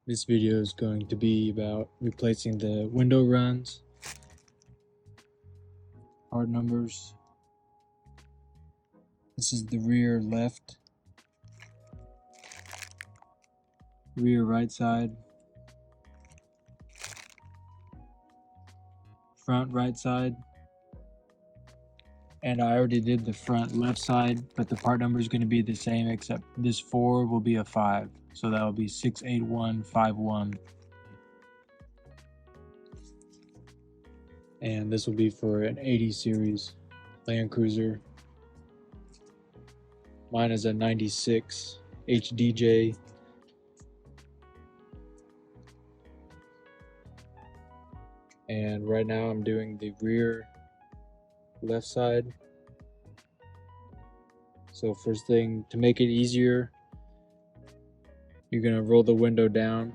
This video is going to be about replacing the window runs, part numbers. This is the rear left, rear right side, front right side, and I already did the front left side, but the part number is going to be the same except this 4 will be a 5, so that will be 68151. And this will be for an 80 series Land Cruiser. Mine is a 96 HDJ. And right now I'm doing the rear left side. So first thing, to make it easier, you're gonna roll the window down.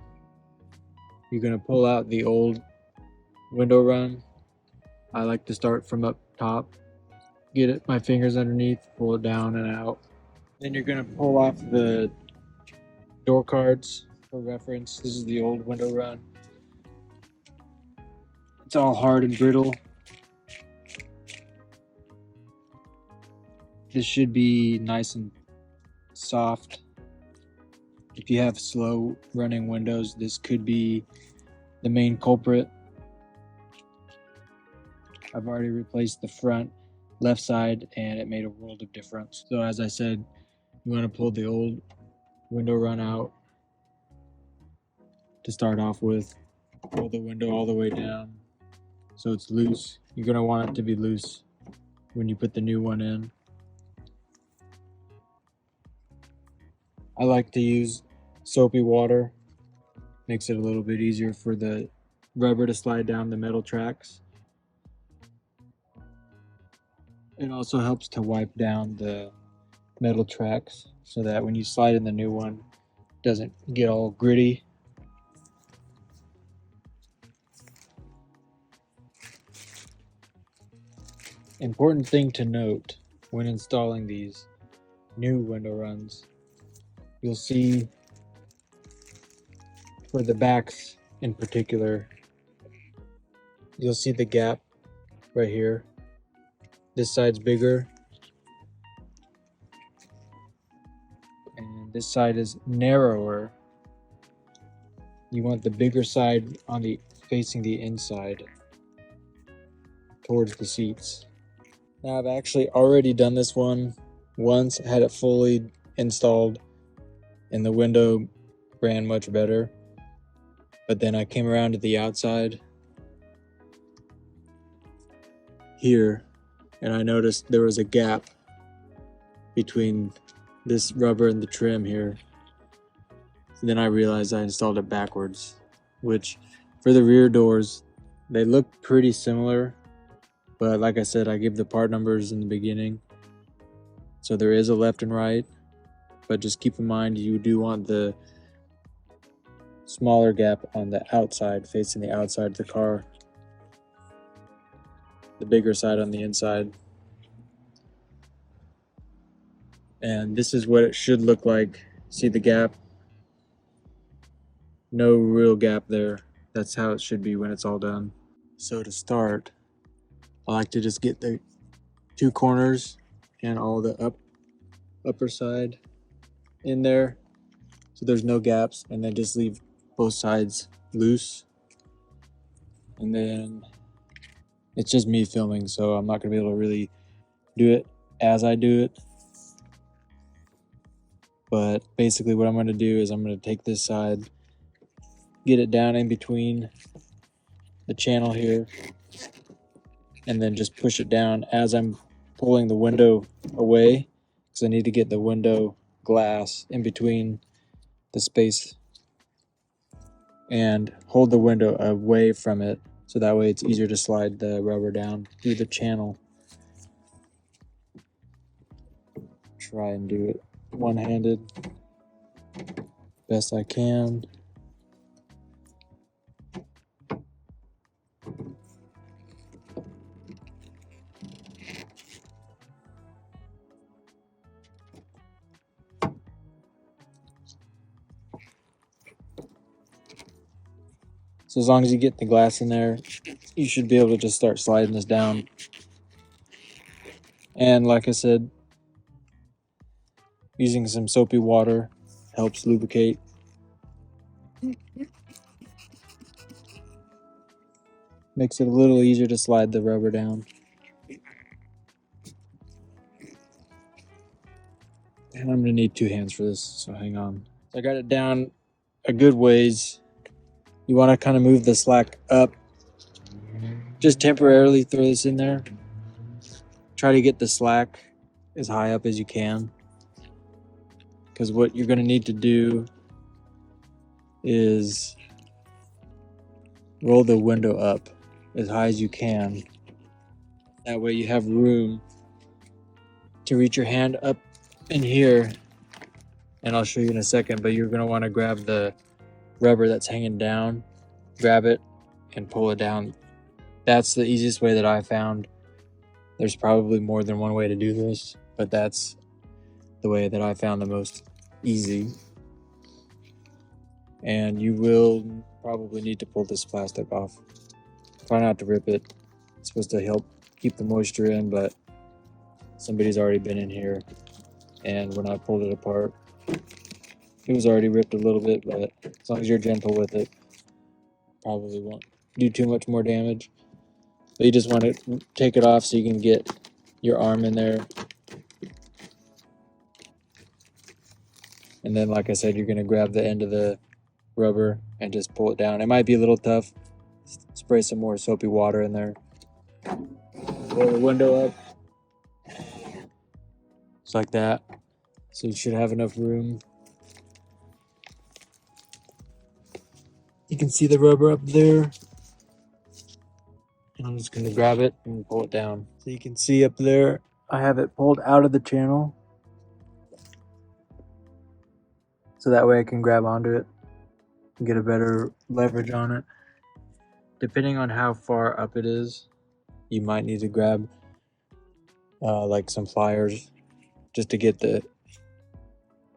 You're gonna pull out the old window run. I like to start from up top, get it, my fingers underneath, pull it down and out. Then you're gonna pull off the door cards for reference. This is the old window run. It's all hard and brittle. This should be nice and soft. If you have slow running windows, this could be the main culprit. I've already replaced the front left side and it made a world of difference. So as I said, you want to pull the old window run out to start off with. Pull the window all the way down so it's loose. You're going to want it to be loose when you put the new one in. I like to use soapy water. Makes it a little bit easier for the rubber to slide down the metal tracks. It also helps to wipe down the metal tracks so that when you slide in the new one, it doesn't get all gritty. Important thing to note when installing these new window runs, you'll see for the backs in particular, you'll see the gap right here. This side's bigger and this side is narrower. You want the bigger side on the facing the inside towards the seats. Now I've actually already done this one once, had it fully installed and the window ran much better. But then I came around to the outside here and I noticed there was a gap between this rubber and the trim here. So then I realized I installed it backwards, which for the rear doors, they look pretty similar. But like I said, I give the part numbers in the beginning. So there is a left and right, but just keep in mind you do want the smaller gap on the outside, facing the outside of the car. The bigger side on the inside. And this is what it should look like. See the gap? No real gap there. That's how it should be when it's all done. So to start, I like to just get the two corners and all the upper side in there so there's no gaps, and then just leave both sides loose. And then it's just me filming, so I'm not gonna be able to really do it as I do it. But basically what I'm gonna do is I'm gonna take this side, get it down in between the channel here, and then just push it down as I'm pulling the window away, because I need to get the window glass in between the space and hold the window away from it, so that way it's easier to slide the rubber down through the channel. Try and do it one-handed best I can. So as long as you get the glass in there, you should be able to just start sliding this down. And like I said, using some soapy water helps lubricate. Makes it a little easier to slide the rubber down. And I'm gonna need 2 hands for this, so hang on. So I got it down a good ways. You wanna kind of move the slack up. Just temporarily throw this in there. Try to get the slack as high up as you can. Because what you're gonna need to do is roll the window up as high as you can. That way you have room to reach your hand up in here, and I'll show you in a second, but you're going to want to grab the rubber that's hanging down, grab it and pull it down. That's the easiest way that I found. There's probably more than one way to do this, but that's the way that I found the most easy. And you will probably need to pull this plastic off. Try not to rip it. It's supposed to help keep the moisture in, but somebody's already been in here, and when I pulled it apart, it was already ripped a little bit, but as long as you're gentle with it, probably won't do too much more damage. But you just want to take it off so you can get your arm in there. And then, like I said, you're going to grab the end of the rubber and just pull it down. It might be a little tough. Spray some more soapy water in there. Roll the window up. Just like that. So you should have enough room. You can see the rubber up there. And I'm just going to grab it and pull it down. So you can see up there, I have it pulled out of the channel. So that way I can grab onto it and get a better leverage on it. Depending on how far up it is, you might need to grab like some pliers just to get the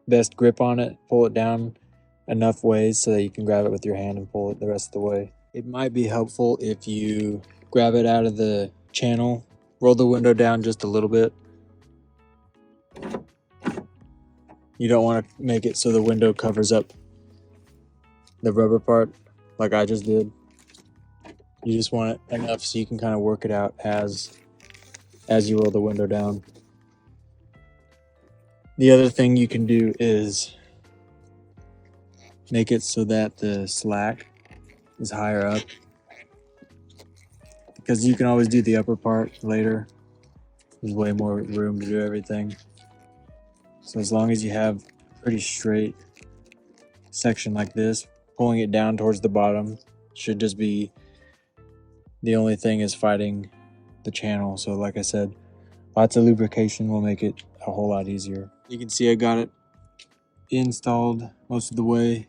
best grip on it. Pull it down enough ways so that you can grab it with your hand and pull it the rest of the way. It might be helpful if you grab it out of the channel, roll the window down just a little bit. You don't want to make it so the window covers up the rubber part like I just did. You just want it enough so you can kind of work it out as you roll the window down. The other thing you can do is make it so that the slack is higher up, because you can always do the upper part later. There's way more room to do everything. So as long as you have a pretty straight section like this, pulling it down towards the bottom should just be the only thing is fighting the channel. So like I said, lots of lubrication will make it a whole lot easier. You can see I got it installed most of the way.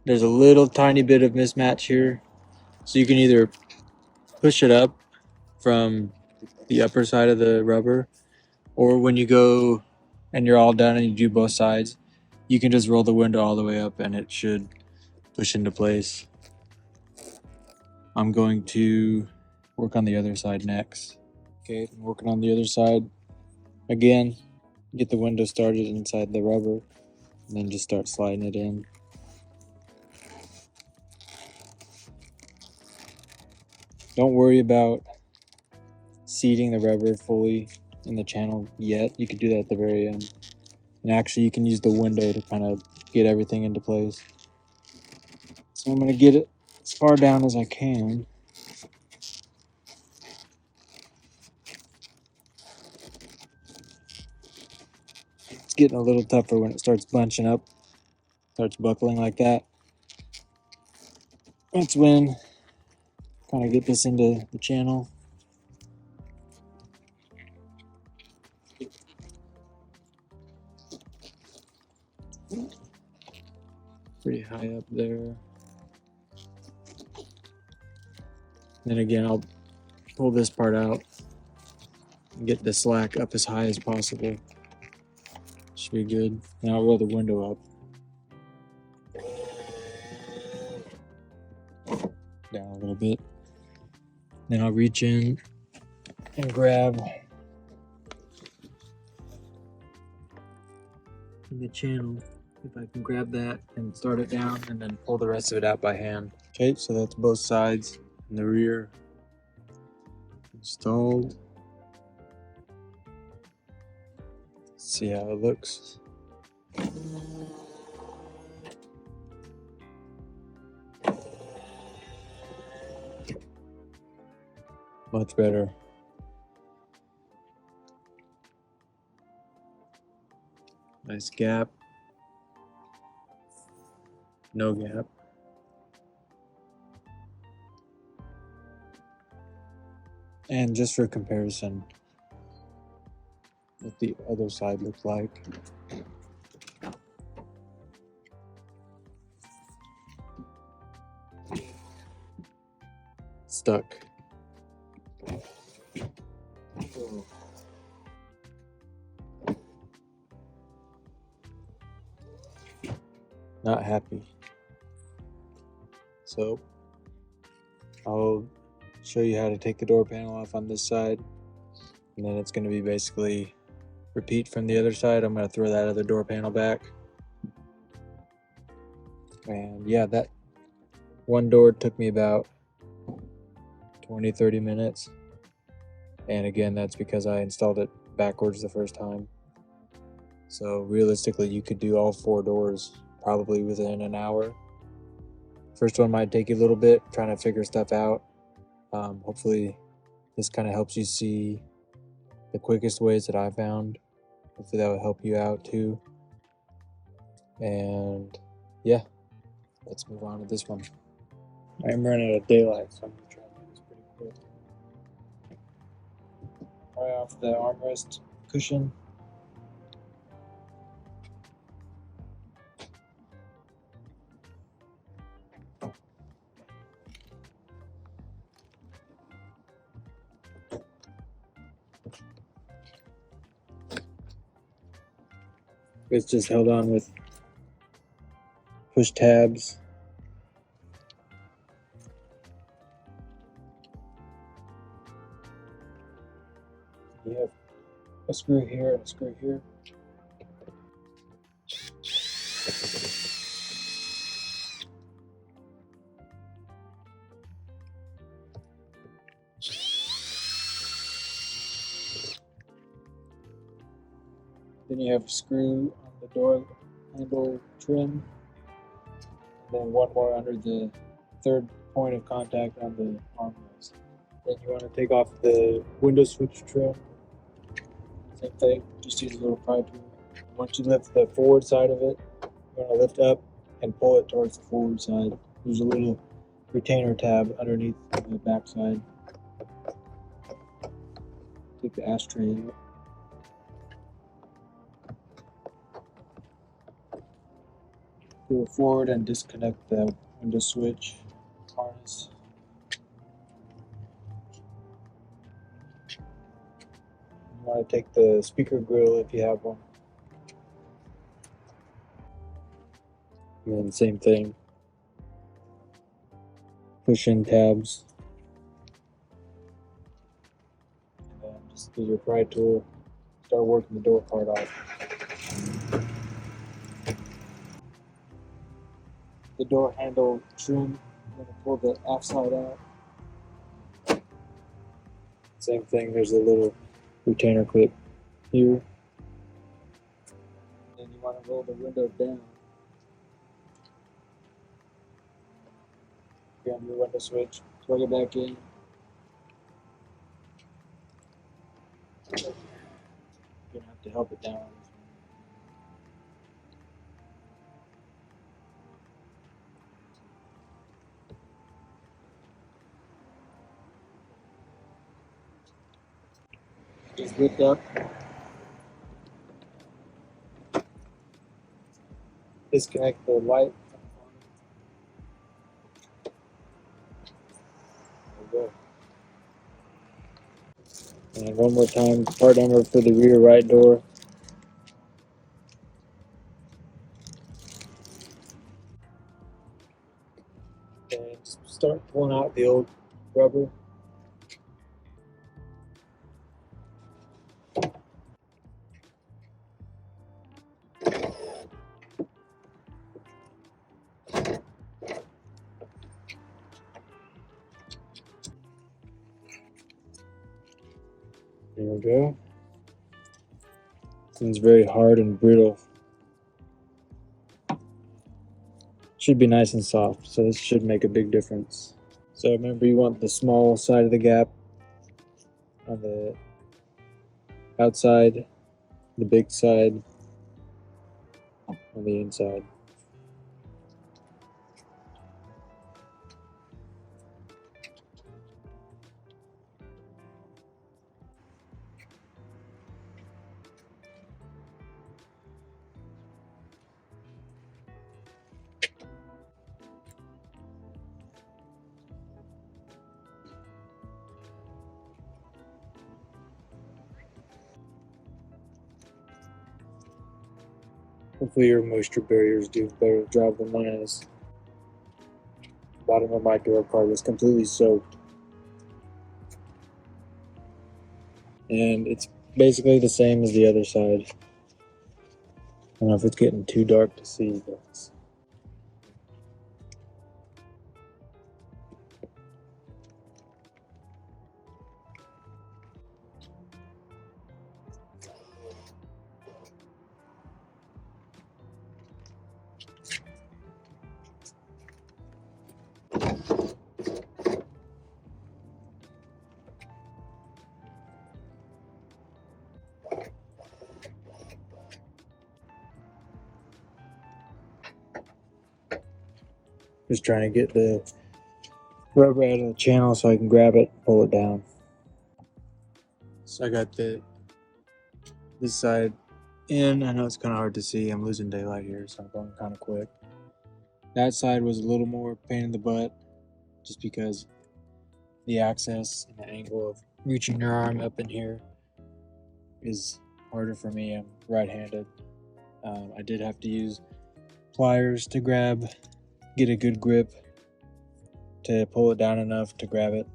There's a little tiny bit of mismatch here. So you can either push it up from the upper side of the rubber, or when you go and you're all done and you do both sides, you can just roll the window all the way up and it should push into place. I'm going to work on the other side next. Okay, I'm working on the other side. Again, get the window started inside the rubber and then just start sliding it in. Don't worry about seating the rubber fully in the channel yet. You could do that at the very end. And actually you can use the window to kind of get everything into place. So I'm going to get it as far down as I can. It's getting a little tougher when it starts bunching up, starts buckling like that. That's when kind of get this into the channel. Pretty high up there. Then again, I'll pull this part out and get the slack up as high as possible. Should be good. Now I'll roll the window up. down a little bit. Then I'll reach in and grab the channel, if I can grab that and start it down, and then pull the rest of it out by hand. Okay, so that's both sides and the rear installed. Let's see how it looks. Much better. Nice gap. No gap. And just for comparison, what the other side looked like. Stuck. Not happy. So I'll show you how to take the door panel off on this side, and then it's going to be basically repeat from the other side. I'm going to throw that other door panel back, and yeah, that one door took me about 20-30 minutes, and again, that's because I installed it backwards the first time. So realistically, you could do all 4 doors probably within an hour. First one might take you a little bit trying to figure stuff out. Hopefully this kind of helps you see the quickest ways that I found. Hopefully that will help you out too. And yeah, let's move on to this one. I am running out of daylight, so I'm going to try to do this pretty quick. Right off the armrest cushion. It's just held on with push tabs. You have a screw here and a screw here. Then you have a screw on the door handle trim, and then one more under the third point of contact on the armrest. Then you want to take off the window switch trim. Same thing, just use a little pry tool. Once you lift the forward side of it, you want to lift up and pull it towards the forward side. There's a little retainer tab underneath the back side. Take the ashtray out. Go forward and disconnect the window switch harness. You want to take the speaker grill if you have one. And then same thing. Push in tabs. And then just use your pry tool. Start working the door part off. The door handle trim. I'm going to pull the aft side out. Same thing, there's a little retainer clip here. Then you want to roll the window down. Grab your window switch, plug it back in. You're going to have to help it down. Just lift up. Disconnect the light. There we go. And one more time, part number for the rear right door. And just start pulling out the old rubber. There we go. This one's very hard and brittle. Should be nice and soft, so this should make a big difference. So remember, you want the small side of the gap on the outside, the big side on the inside. Hopefully your moisture barriers do a better job than mine is. The bottom of my door card was completely soaked. And it's basically the same as the other side. I don't know if it's getting too dark to see, but just trying to get the rubber out of the channel so I can grab it, pull it down. So I got this side in. I know it's kind of hard to see. I'm losing daylight here, so I'm going kind of quick. That side was a little more pain in the butt, just because the access and the angle of reaching your arm up in here is harder for me. I'm right-handed. I did have to use pliers to get a good grip to pull it down enough to grab it.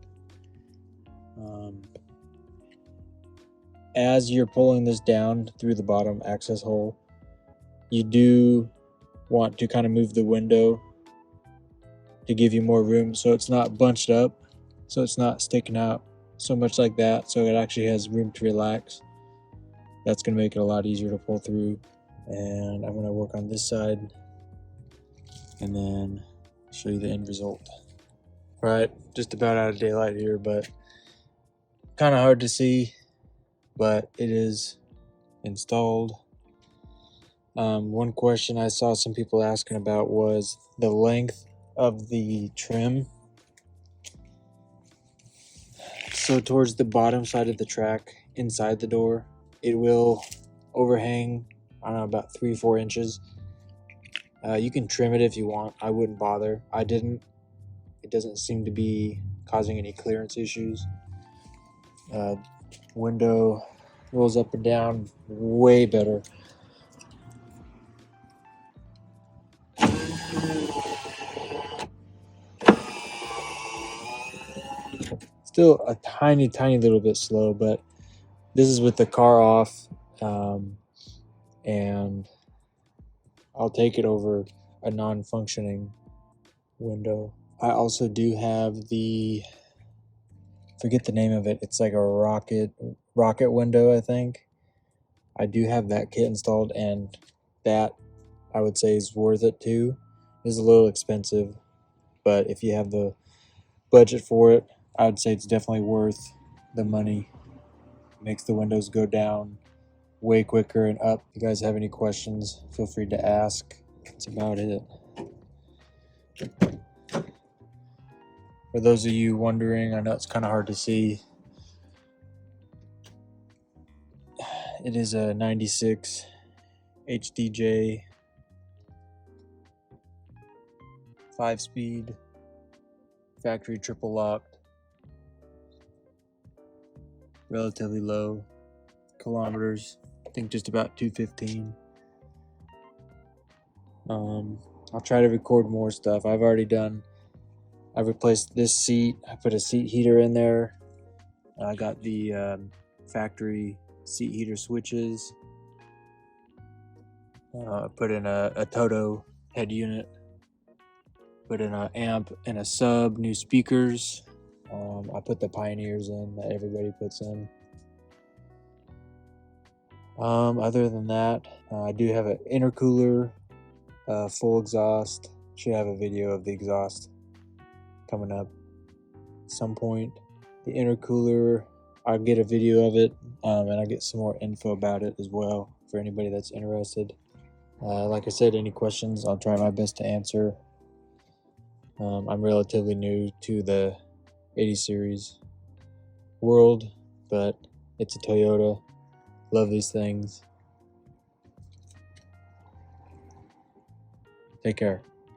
As you're pulling this down through the bottom access hole, you do want to kind of move the window to give you more room so it's not bunched up, so it's not sticking out so much like that, so it actually has room to relax. That's going to make it a lot easier to pull through. And I'm going to work on this side and then show you the end result. Right, just about out of daylight here, but kind of hard to see, but it is installed. One question I saw some people asking about was the length of the trim. So towards the bottom side of the track, inside the door, it will overhang, I don't know, about 3-4 inches. You can trim it if you want. I wouldn't bother. I didn't. It doesn't seem to be causing any clearance issues. Window rolls up and down way better. Still a tiny little bit slow, but this is with the car off, and I'll take it over a non-functioning window. I also do have forget the name of it. It's like a rocket window, I think. I do have that kit installed, and that I would say is worth it too. It's a little expensive, but if you have the budget for it, I would say it's definitely worth the money. It makes the windows go down way quicker and up. If you guys have any questions, feel free to ask. That's about it. For those of you wondering, I know it's kind of hard to see. It is a 96 HDJ 5-speed factory triple locked, relatively low kilometers. I think just about 215. I'll try to record more stuff. I've already done I replaced this seat. I put a seat heater in there. I got the factory seat heater switches. Put in a Toto head unit. Put in an amp and a sub, new speakers. I put the Pioneers in that everybody puts in. Other than that, I do have an intercooler, full exhaust. Should have a video of the exhaust coming up at some point. The intercooler, I'll get a video of it, and I'll get some more info about it as well for anybody that's interested. Like I said, any questions, I'll try my best to answer. I'm relatively new to the 80 series world, but it's a Toyota. Love these things. Take care.